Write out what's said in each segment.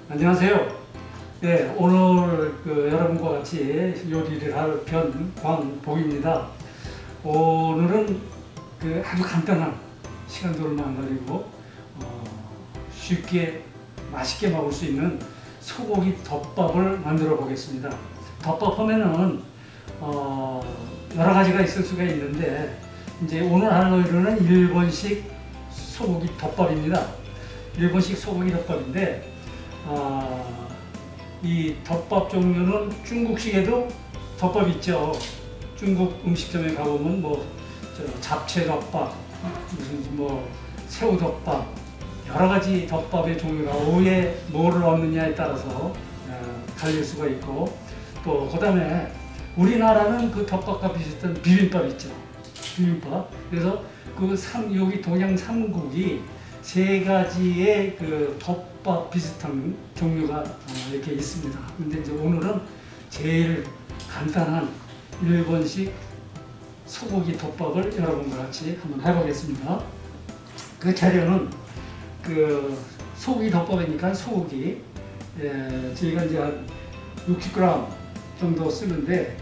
안녕하세요. 네, 오늘 여러분과 같이 요리를 할 변광복입니다. 오늘은 아주 간단한 시간도 얼마 안 걸리고 쉽게 맛있게 먹을 수 있는 소고기 덮밥을 만들어 보겠습니다. 덮밥 하면은 여러 가지가 있을 수가 있는데 이제 오늘 할 요리는 일본식 소고기 덮밥입니다. 일본식 소고기 덮밥인데 이 덮밥 종류는 중국식에도 덮밥 있죠. 중국 음식점에 가보면 잡채 덮밥, 무슨 새우 덮밥, 여러 가지 덮밥의 종류가 오후에 뭐를 넣느냐에 따라서 갈릴 수가 있고, 또 그다음에 우리나라는 그 덮밥과 비슷한 비빔밥 있죠. 비빔밥. 그래서 여기 동양 삼국이 세 가지의 덮밥 비슷한 종류가 이렇게 있습니다. 근데 이제 오늘은 제일 간단한 일본식 소고기 덮밥을 여러분과 같이 한번 해보겠습니다. 그 재료는 소고기 덮밥이니까 소고기 저희가 이제 한 60g 정도 쓰는데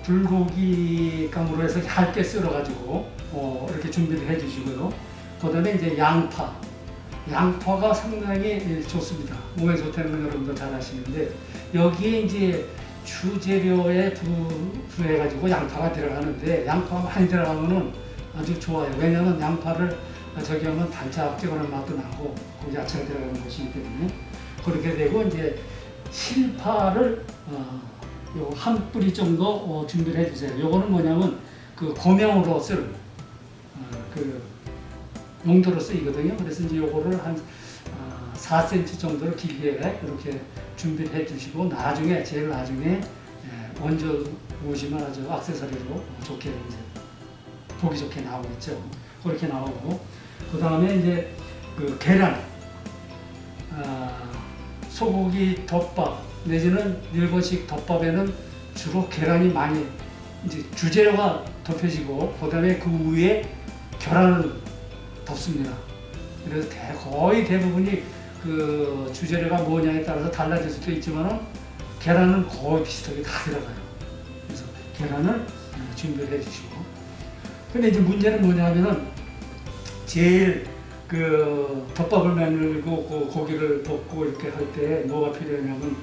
불고기 감으로 해서 얇게 썰어가지고 이렇게 준비를 해주시고요. 그다음에 이제 양파가 상당히 좋습니다. 몸에 좋다는 건 여러분들 잘 아시는데 여기에 이제 주재료에 부해가지고 양파가 들어가는데 양파가 많이 들어가면은 아주 좋아요. 왜냐하면 양파를 저기 하면 달짝지근한 맛도 나고 그 야채가 들어가는 것이기 때문에 그렇게 되고 이제 실파를 요 한 뿌리 정도 준비를 해주세요. 요거는 뭐냐면 고명으로 쓸 용도로 쓰이거든요. 그래서 이제 요거를 한 4cm 정도로 길게 이렇게 준비를 해주시고 제일 나중에 얹어 놓으시면 아주 액세서리로 좋게 이제 보기 좋게 나오겠죠. 그렇게 나오고 그 다음에 이제 계란, 소고기 덮밥 내지는 일본식 덮밥에는 주로 계란이 많이 이제 주재료가 덮여지고 그 다음에 그 위에 계란을 덮습니다. 그래서 거의 대부분이 주재료가 뭐냐에 따라서 달라질 수도 있지만 계란은 거의 비슷하게 다 들어가요. 그래서 계란을 준비를 해주시고. 근데 이제 문제는 뭐냐면은 제일 덮밥을 만들고 고기를 볶고 이렇게 할 때 뭐가 필요하냐면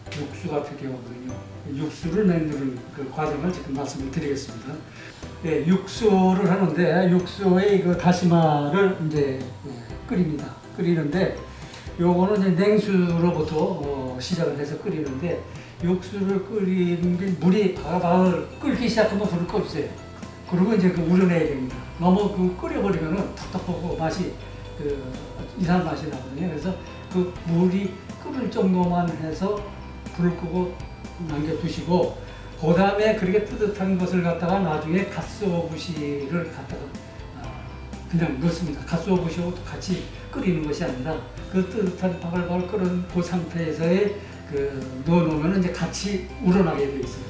육수가 필요하거든요. 육수를 만드는 과정을 지금 말씀을 드리겠습니다. 네, 육수를 하는데 육수에 다시마를 이제 끓입니다. 끓이는데 요거는 이제 냉수로부터 시작을 해서 끓이는데 육수를 끓이는 게 물이 바글바글 끓기 시작하면 불을 꺼주세요. 그리고 이제 우려내야 됩니다. 너무 끓여버리면은 텁텁하고 맛이 이상한 맛이 나거든요. 그래서 물이 끓을 정도만 해서 불을 끄고 남겨두시고 그 다음에 그렇게 뜨뜻한 것을 갖다가 나중에 갓소부시를 갖다가 그냥 넣습니다. 갓소부시하고 같이 끓이는 것이 아니라 뜨뜻한 바글바글 끓은 그 상태에서의 넣어놓으면 이제 같이 우러나게 되어 있어요.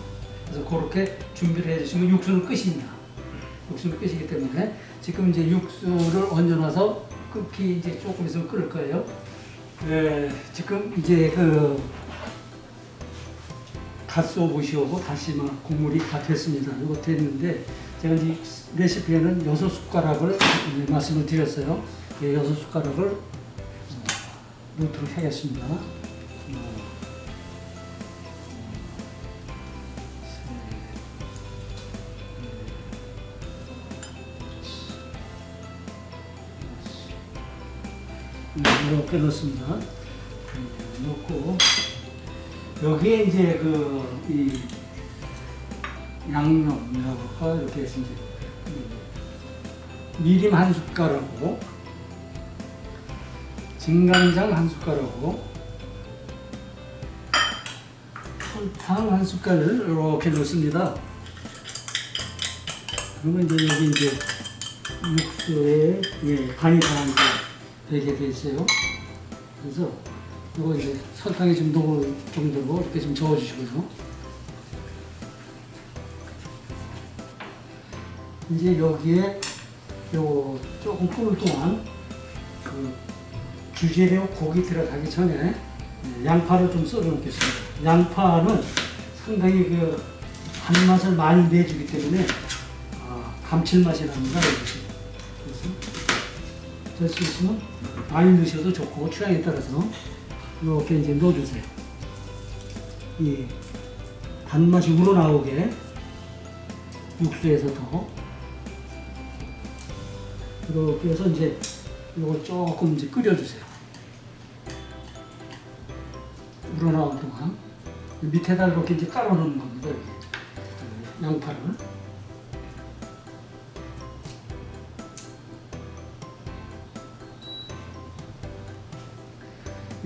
그래서 그렇게 준비를 해주시면 육수는 끝입니다. 육수는 끝이기 때문에 지금 이제 육수를 얹어놔서 끓기 이제 조금 있으면 끓을 거예요. 지금 이제 갓소부시하고 다시마 국물이 다 됐습니다. 이거 됐는데 제가 이제 레시피에는 6숟가락을 말씀을 드렸어요. 6숟가락을 넣도록 하겠습니다. 이렇게 넣습니다. 넣고 여기에 이제 이 양념이라고 이렇게 해서 이제 미림 한 숟가락하고 진간장 한 숟가락하고 설탕 한 숟갈을 이렇게 넣습니다. 그리고 이제 여기 이제 육수에 간이 다 되게 돼 있어요. 그래서 이거 이제 설탕이 좀 녹을 정도로 이렇게 좀 저어주시고요. 이제 여기에 조금 끓을 동안 주재료 고기 들어가기 전에 양파를 좀 썰어 놓겠습니다. 양파는 상당히 그 단맛을 많이 내주기 때문에 감칠맛이 납니다. 그래서 될 수 있으면 많이 넣으셔도 좋고 취향에 따라서 이렇게 이제 넣어주세요. 이 단맛이 우러나오게 육수에서 더 이렇게 해서 이제 이걸 조금 이제 끓여주세요. 우러나온 동안 밑에다 이렇게 이제 깔아 놓는 겁니다. 여기. 양파를.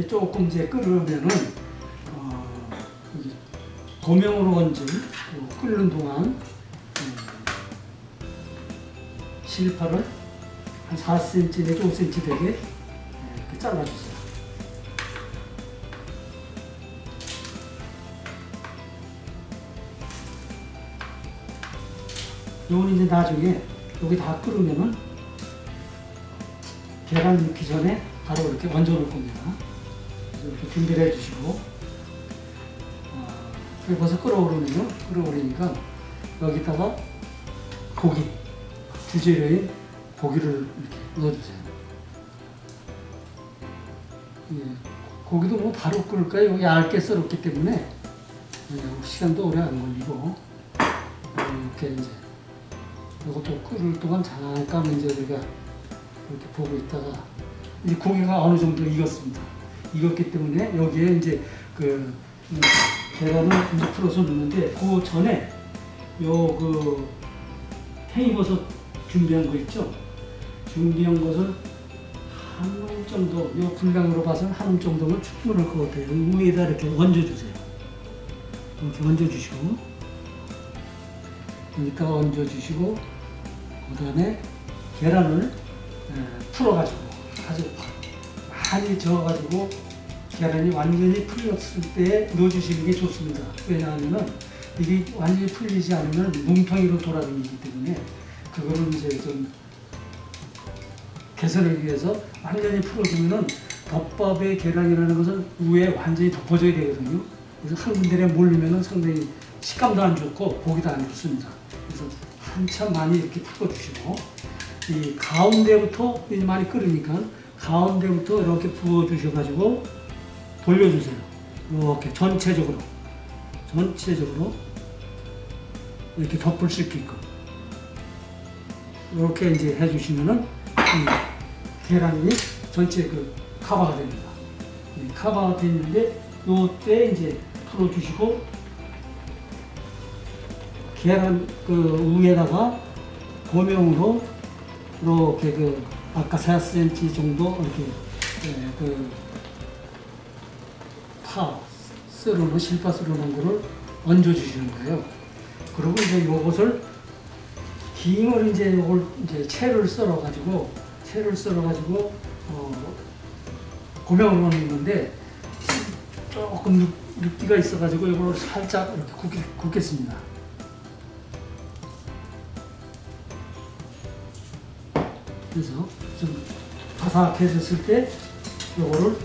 조금 이제 끓으면은 고명으로 얹은 끓는 동안 실파를 한 4cm 내지 5cm 되게 이렇게 잘라주세요. 요건 이제 나중에 여기 다 끓으면은 계란 넣기 전에 바로 이렇게 얹어 놓을 겁니다. 이렇게 준비를 해주시고, 벌써 끓어오르니까 여기다가 고기, 주재료인 고기를 이렇게 넣어주세요. 예, 고기도 뭐 바로 끓을까요? 여기 얇게 썰었기 때문에 시간도 오래 안 걸리고, 이렇게 이제 이것도 끓을 동안 잠깐 이제 우리가 이렇게 보고 있다가 이제 고기가 어느 정도 익었습니다. 익었기 때문에 여기에 이제 그 계란을 이제 풀어서 넣는데 그 전에 요 그 팽이버섯 준비한 거 있죠? 준비한 것을 한 움 정도, 요 분량으로 봐서는 한 움 정도면 충분할 것 같아요. 위에다 이렇게 얹어주세요. 이렇게 얹어주시고, 여기다가 얹어주시고, 그 다음에 계란을 풀어가지고 아주 많이 저어가지고 계란이 완전히 풀렸을 때 넣어주시는 게 좋습니다. 왜냐하면 이게 완전히 풀리지 않으면 뭉텅이로 돌아다니기 때문에 그거를 이제 좀 개선하기 위해서 완전히 풀어주면은 덮밥의 계란이라는 것은 위에 완전히 덮어져야 되거든요. 그래서 한 군데에 몰리면은 상당히 식감도 안 좋고 보기도 안 좋습니다. 그래서 한참 많이 이렇게 풀어주시고, 이 가운데부터 이제 많이 끓으니까 가운데부터 이렇게 부어 주셔가지고 돌려주세요. 이렇게 전체적으로 이렇게 덮을 수 있게끔 이렇게 이제 해주시면은 계란이 전체 그 커버가 됩니다. 커버가 됐는데 요때 이제 풀어주시고, 계란 그 위에다가 고명으로 이렇게 그 아까 4cm 정도 이렇게 실파 썰어놓은 거를 얹어주시는 거예요. 그리고 이제 요것을 김을 이제 요걸 이제 채를 썰어가지고 고명으로 넣는 건데 조금 눕기가 있어가지고 이걸 살짝 이렇게 굽겠습니다. 그래서 좀 바삭해졌을 때 요거를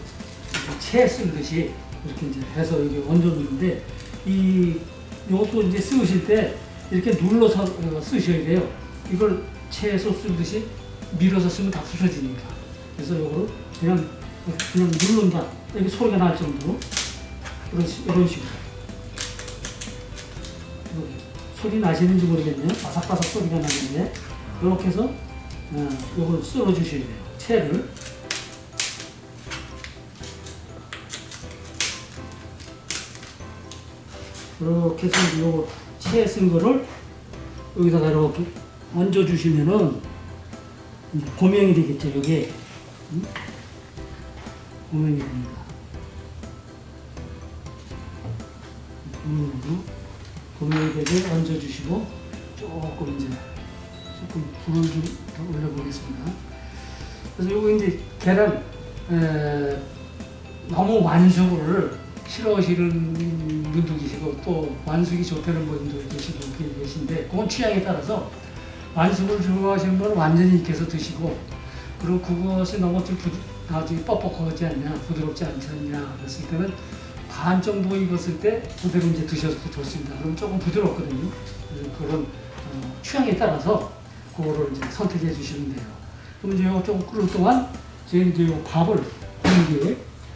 채 쓸듯이 이렇게 이제 해서 이게 얹어 놓는데, 요것도 이제 쓰실 때 이렇게 눌러서 쓰셔야 돼요. 이걸 채소 쓰듯이 밀어서 쓰면 다 부서지니까. 그래서 요거를 그냥 누른다. 이렇게 소리가 날 정도로 이런 식으로. 소리 나시는지 모르겠네요. 바삭바삭 소리가 나는데 이렇게 해서 요걸 썰어 주셔야 돼요. 채를. 이렇게 해서 요거 채 쓴 거를 여기다가 이렇게 얹어 주시면은 고명이 되겠죠. 여기에 고명이 됩니다. 고명이 되게 얹어 주시고 조금 불을 좀 더 올려보겠습니다. 그래서 요거 이제 계란 너무 완숙을 싫어하시는 분도 계시고 또 완숙이 좋다는 분도 계신데 그건 취향에 따라서 완숙을 좋아하시는 분은 완전히 익혀서 드시고, 그리고 그것이 너무 좀 나중에 뻑뻑하지 않냐, 부드럽지 않지 않냐 그랬을 때는 반 정도 익었을 때 그대로 이제 드셔도 좋습니다. 그럼 조금 부드럽거든요. 그래서 그런 취향에 따라서 그거를 이제 선택해 주시면 돼요. 그럼 이제 이거 조금 끓을 동안 저희는 이제 이 밥을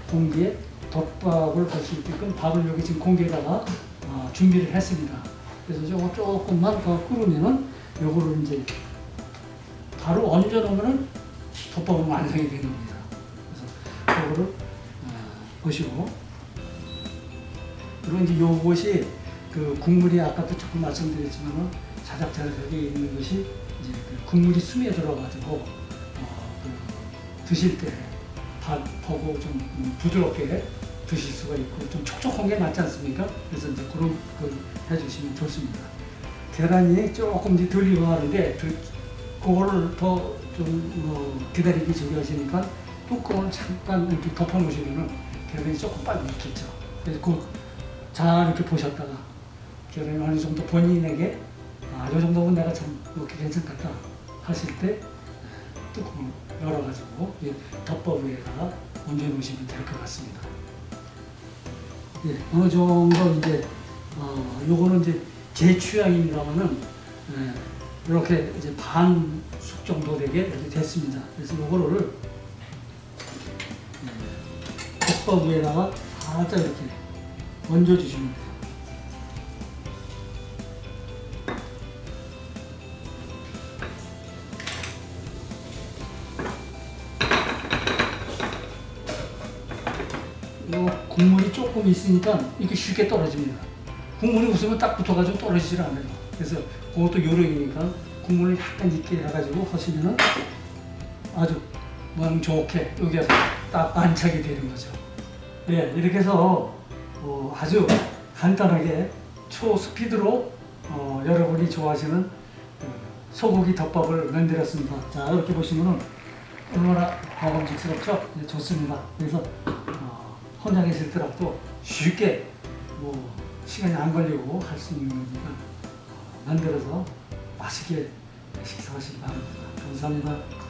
공기에 덮밥을 할 수 있게끔 밥을 여기 지금 공기에다가 준비를 했습니다. 그래서 저거 조금만 더 끓으면은 요거를 이제 바로 얹어 놓으면은 덮밥은 완성이 되는 겁니다. 그래서 요거를 보시고, 그리고 이제 요것이 그 국물이 아까도 조금 말씀드렸지만은 자작자작하게 있는 것이 이제 그 국물이 스며들어가지고 그 드실 때 밥하고 좀 부드럽게 드실 수가 있고 좀 촉촉한 게 맞지 않습니까? 그래서 이제 그런 걸 해주시면 좋습니다. 계란이 조금 이제 덜 익어가는데 그거를 더 좀 기다리기 저기 하시니까 뚜껑을 잠깐 이렇게 덮어 놓으시면은 계란이 조금 빨리 익겠죠. 그래서 잘 이렇게 보셨다가 계란이 어느 정도 본인에게 이 정도면 내가 참 이렇게 괜찮겠다 하실 때 뚜껑을 열어가지고 덮밥 위에다가 얹어 놓으시면 될 것 같습니다. 예, 어느 정도 이제 요거는 이제 제 취향입니다만은 이렇게 이제 반숙 정도 되게 이렇게 됐습니다. 그래서 요거를 덮밥 위에다가 살짝 이렇게 얹어 주시면 돼요. 요 국물이 조금 있으니까 이렇게 쉽게 떨어집니다. 국물이 없으면 딱 붙어가지고 떨어지질 않아요. 그래서 그것도 요령이니까 국물을 약간 있게 해가지고 하시면은 아주 모양 좋게 여기에서 딱 안착이 되는 거죠. 네, 이렇게 해서 아주 간단하게 초스피드로 여러분이 좋아하시는 소고기 덮밥을 만들었습니다. 자, 이렇게 보시면은 얼마나 먹음직스럽죠? 네, 좋습니다. 그래서 혼자 계실 때라도 쉽게 시간이 안 걸리고 할 수 있는 거니까 만들어서 맛있게 식사하시기 바랍니다. 감사합니다.